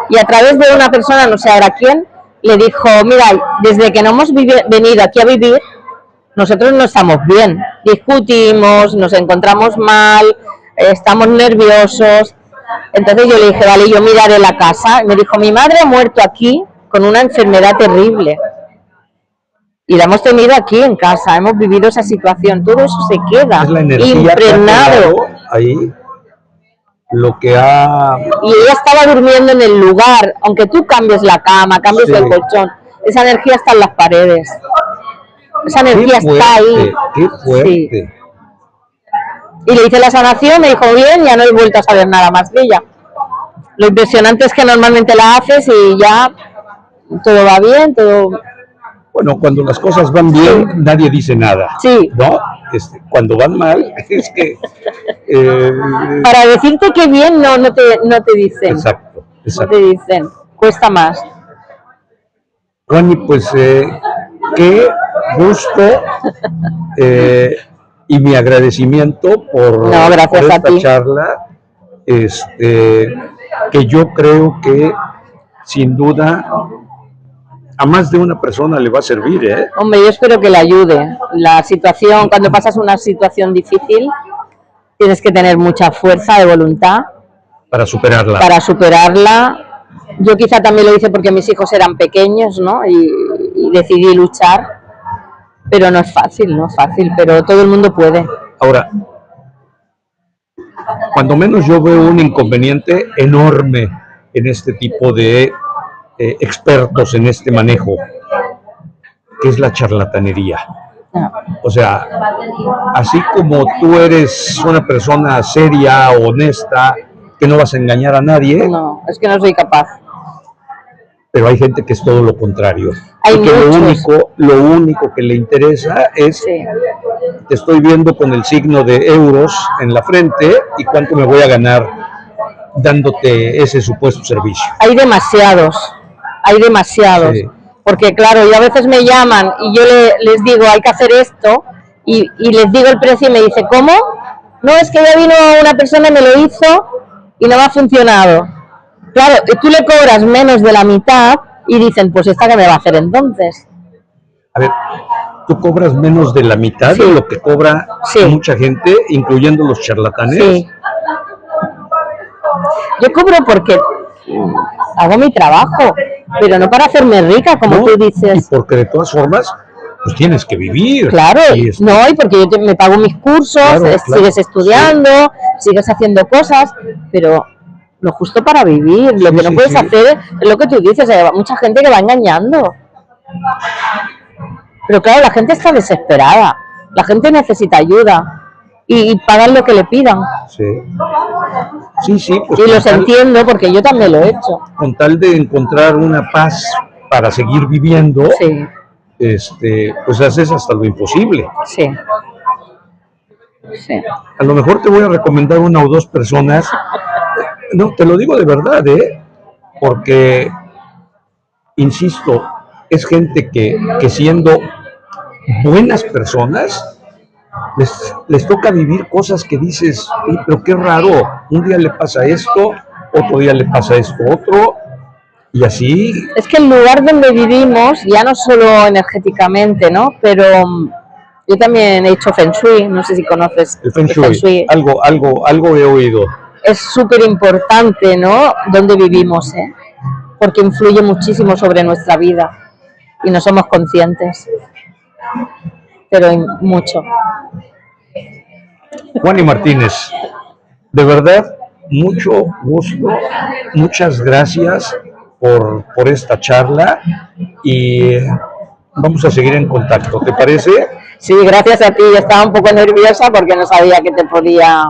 Y a través de una persona, no sé ahora quién, le dijo, mira, desde que no hemos venido aquí a vivir, nosotros no estamos bien, discutimos, nos encontramos mal, estamos nerviosos. Entonces yo le dije, vale, yo miraré la casa. Y me dijo, mi madre ha muerto aquí con una enfermedad terrible. Y la hemos tenido aquí en casa, hemos vivido esa situación, todo eso se queda es la energía impregnado. Ahí, lo que ha... Y ella estaba durmiendo en el lugar, aunque tú cambies la cama, cambies el colchón, esa energía está en las paredes. Esa energía está ahí. Qué fuerte. Sí. Y le hice la sanación, me dijo bien, ya no he vuelto a saber nada más de ella. Lo impresionante es que normalmente la haces y ya todo va bien, todo... Bueno, cuando las cosas van bien, nadie dice nada. Sí. ¿No? Cuando van mal, es que... Para decirte que bien no te dicen. Exacto. No te dicen, cuesta más. Juani, pues qué gusto y mi agradecimiento por esta charla, que yo creo que sin duda a más de una persona le va a servir, ¿eh? Hombre, yo espero que le ayude. La situación, cuando pasas una situación difícil, tienes que tener mucha fuerza de voluntad para superarla. Para superarla. Yo quizá también lo hice porque mis hijos eran pequeños, ¿no? Y decidí luchar, pero no es fácil, pero todo el mundo puede. Ahora, cuando menos yo veo un inconveniente enorme en este tipo de expertos en este manejo, que es la charlatanería. O sea, así como tú eres una persona seria, honesta, que no vas a engañar a nadie. No, es que no soy capaz. Pero hay gente que es todo lo contrario. Hay que lo único que le interesa es, te estoy viendo con el signo de euros en la frente y cuánto me voy a ganar dándote ese supuesto servicio. Hay demasiados. Sí. Porque claro, yo a veces me llaman y yo les digo, hay que hacer esto, y les digo el precio y me dice, ¿cómo? No, es que ya vino una persona y me lo hizo y no me ha funcionado. Claro, tú le cobras menos de la mitad y dicen, pues esta que me va a hacer entonces. A ver, ¿tú cobras menos de la mitad de lo que cobra mucha gente, incluyendo los charlatanes? Sí. Yo cobro porque hago mi trabajo, pero no para hacerme rica, como tú dices. Y porque de todas formas, pues tienes que vivir. Claro, y porque yo me pago mis cursos, sigues estudiando, sigues haciendo cosas, pero lo justo para vivir. Lo que no puedes hacer es lo que tú dices, hay mucha gente que va engañando. Pero claro, la gente está desesperada, la gente necesita ayuda y pagan lo que le pidan. Sí, pues y los entiendo porque yo también lo he hecho. Con tal de encontrar una paz para seguir viviendo, pues haces hasta lo imposible. Sí. A lo mejor te voy a recomendar una o dos personas. No, te lo digo de verdad, porque, insisto, es gente que siendo buenas personas, les toca vivir cosas que dices, pero qué raro, un día le pasa esto, otro día le pasa esto otro, y así. Es que el lugar donde vivimos, ya no solo energéticamente, ¿no? Pero yo también he hecho Feng Shui, no sé si conoces el Feng Shui. Algo he oído. Es súper importante, ¿no? Donde vivimos, porque influye muchísimo sobre nuestra vida y no somos conscientes, pero mucho. Juani Martínez, de verdad, mucho gusto, muchas gracias por esta charla y vamos a seguir en contacto, ¿te parece? Sí, gracias a ti, estaba un poco nerviosa porque no sabía que te podía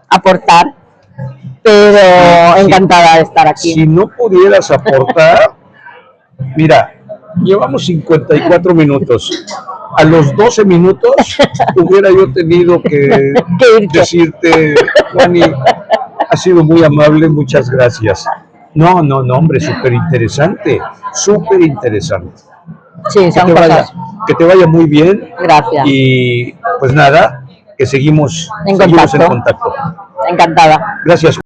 aportar, pero encantada de estar aquí. Si no pudieras aportar, mira, llevamos 54 minutos. A los 12 minutos hubiera yo tenido que decirte, Juani, has sido muy amable, muchas gracias. No, no, no, hombre, súper interesante, súper interesante. Sí, son cosas. Que te vaya muy bien. Gracias. Y pues nada, que seguimos en en contacto. contacto. Encantada. Gracias.